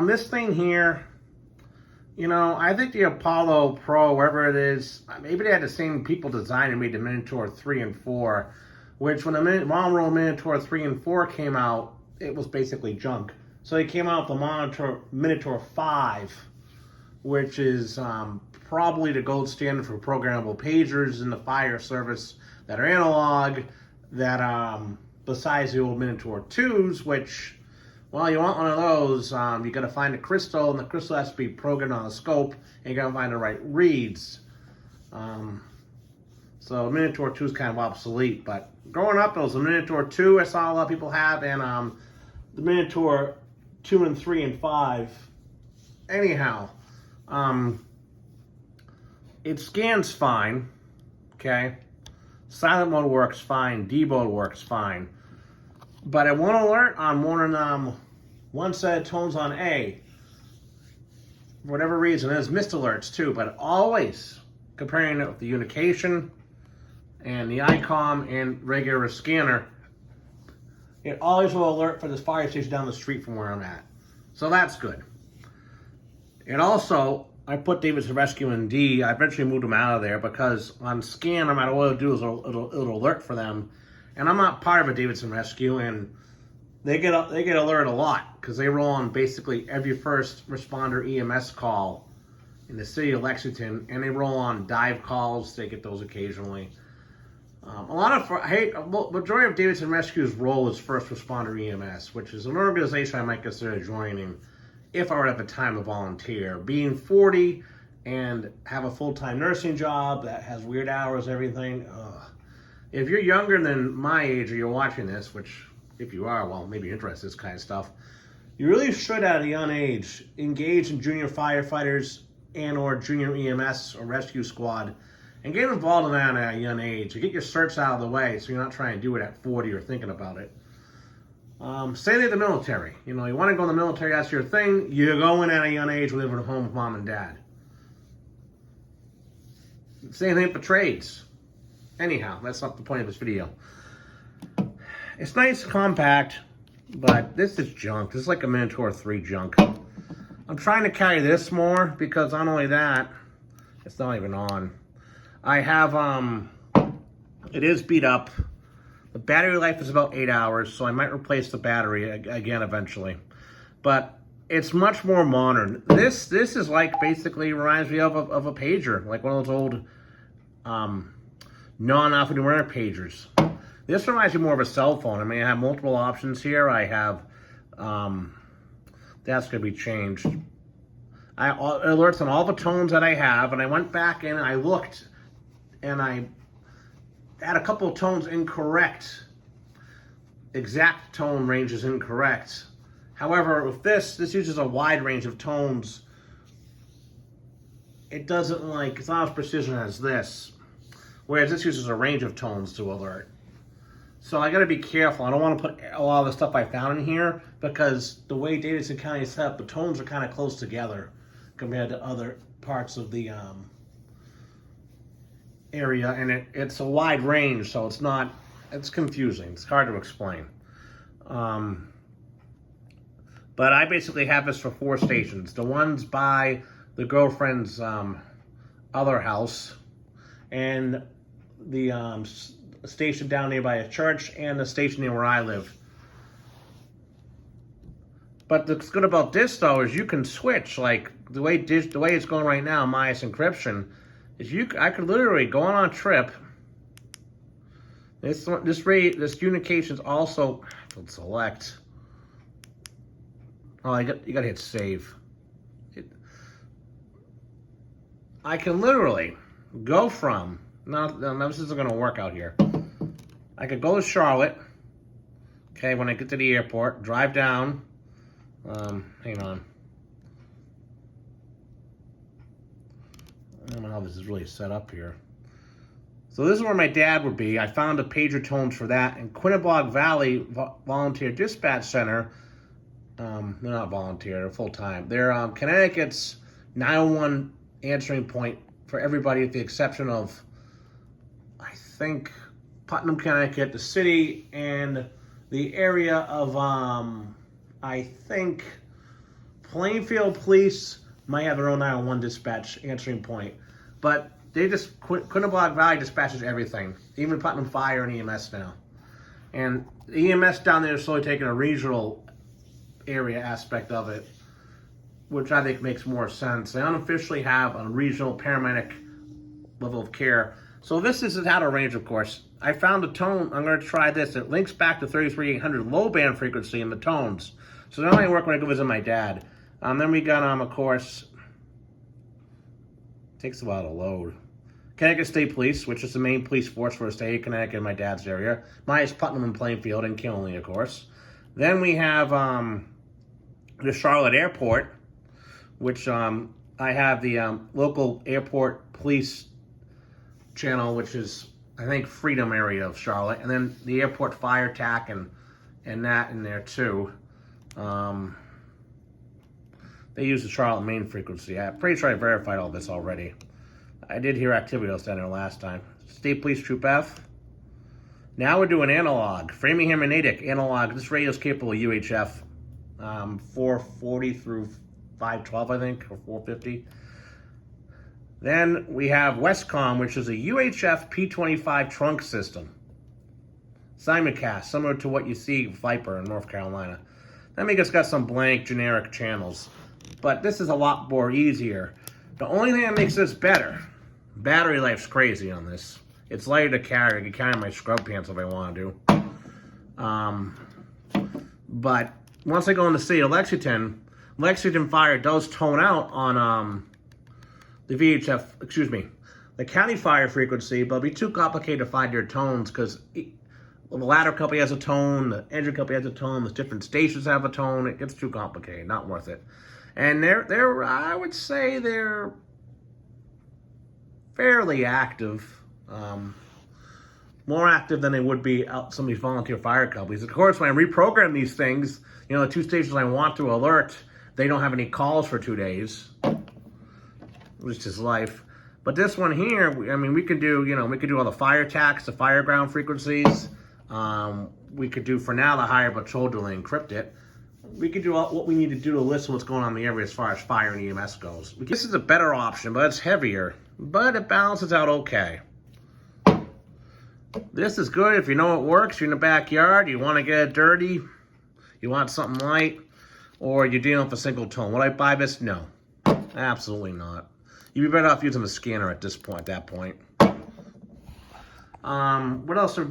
This thing here, I think the Apollo Pro, wherever it is, maybe they had the same people design and made the Minitor 3 and 4, which when the Motorola Minitor 3 and 4 came out, it was basically junk. So they came out with the Minitor 5, which is probably the gold standard for programmable pagers in the fire service that are analog, that besides the old Minitor 2s, which, well, you want one of those, you got to find a crystal, and the crystal has to be programmed on a scope, and you got to find the right reads. So Minitor 2 is kind of obsolete, but growing up, there was a Minitor 2 I saw a lot of people have, and the Minitor 2 and 3 and 5. Anyhow, it scans fine, okay? Silent mode works fine, debug works fine. But I want to alert on more than one set of tones on A. For whatever reason, there's missed alerts too, but always comparing it with the Unication and the ICOM and regular scanner, it always will alert for this fire station down the street from where I'm at. So that's good. It also, I put Davidson Rescue in D. I eventually moved them out of there because on scan, no matter what it'll do, is it'll alert for them. And I'm not part of a Davidson Rescue, and they get alerted a lot because they roll on basically every first responder EMS call in the city of Lexington, and they roll on dive calls. They get those occasionally. Majority of Davidson Rescue's role is first responder EMS, which is an organization I might consider joining if I were to have the time to volunteer. Being 40 and have a full-time nursing job that has weird hours, everything. If you're younger than my age or you're watching this, which if you are, well, maybe you're interested in this kind of stuff, you really should at a young age engage in junior firefighters and or junior EMS or rescue squad and get involved in that at a young age. To get your certs out of the way so you're not trying to do it at 40 or thinking about it. Say they're the military. You want to go in the military, that's your thing. You go in at a young age, living at home with mom and dad. Same thing for trades. Anyhow, that's not the point of this video. It's nice, compact, but this is junk. This is like a Minitor 3 junk. I'm trying to carry this more because not only that, it's not even on. I have, it is beat up. The battery life is about 8 hours, so I might replace the battery again eventually. But it's much more modern. This is like, basically reminds me of a pager, like one of those old non-alphanumeric pagers. This reminds me more of a cell phone. I mean, I have multiple options here. I have, that's going to be changed. It alerts on all the tones that I have, and I went back in and I looked, and I had a couple of tones incorrect. Exact tone range is incorrect. However, with this uses a wide range of tones. It doesn't it's not as precision as this. Whereas this uses a range of tones to alert. So I gotta be careful. I don't want to put a lot of the stuff I found in here because the way Davidson County is set up, the tones are kind of close together compared to other parts of the area, and it's a wide range, so it's confusing. It's hard to explain. But I basically have this for 4 stations. The ones by the girlfriend's other house, and the station down near by a church, and the station near where I live. But what's good about this though is you can switch. Like the way it's going right now, Myas encryption, is I could literally go on a trip. This Unication's also select. Oh, you gotta hit save. I can literally go from no, this isn't gonna work out here. I could go to Charlotte. Okay, when I get to the airport, drive down. Hang on. I don't know how this is really set up here. So this is where my dad would be. I found the pager tones for that. And Quinnebog Valley Volunteer Dispatch Center, they're not volunteer, they're full-time. They're Connecticut's 911 answering point for everybody with the exception of, I think, Putnam, Connecticut, the city, and the area of, I think, Plainfield Police might have their own 911 dispatch answering point, but they just, Quinebaug Valley dispatches everything, even Putnam Fire and EMS now. And the EMS down there is slowly taking a regional area aspect of it, which I think makes more sense. They unofficially have a regional paramedic level of care. So this is out of range, of course. I found a tone. I'm going to try this. It links back to 33800 low band frequency in the tones. So they only work when I go visit my dad. Then we got, of course, takes a while to load. Connecticut State Police, which is the main police force for the state of Connecticut in my dad's area. Mine is Putnam and Plainfield and Kinley, of course. Then we have the Charlotte Airport, which I have the local airport police channel, which is, I think, Freedom area of Charlotte. And then the airport fire tac and that in there too. They use the Charlotte main frequency. I'm pretty sure I verified all this already. I did hear activity else down there last time. State Police Troop F. Now we're doing analog. Framingham and Natick analog. This radio is capable of UHF. 440 through 512, I think, or 450. Then we have Westcom, which is a UHF P25 trunk system. Simulcast, similar to what you see Viper in North Carolina. That makes us got some blank generic channels. But this is a lot more easier. The only thing that makes this better, battery life's crazy on this. It's lighter to carry. I can carry my scrub pants if I want to. But once I go in the city of Lexington Fire does tone out on the VHF, the county fire frequency, but it'll be too complicated to find your tones because the ladder company has a tone, the engine company has a tone, the different stations have a tone. It gets too complicated, not worth it. And they're I would say they're fairly active, more active than they would be out some of these volunteer fire companies. Of course, when I reprogram these things, the two stations I want to alert, they don't have any calls for 2 days, which is life. But this one here, we could do, we could do all the fire tacs, the fire ground frequencies. We could do, for now, the higher patrol delay, encrypt it. We could do what we need to do to listen what's going on in the area as far as fire and EMS goes. This is a better option, but it's heavier. But it balances out okay. This is good if you know it works. You're in the backyard, you want to get it dirty, you want something light, or you're dealing with a single tone. Would I buy this? No. Absolutely not. You'd be better off using the scanner at that point. What else are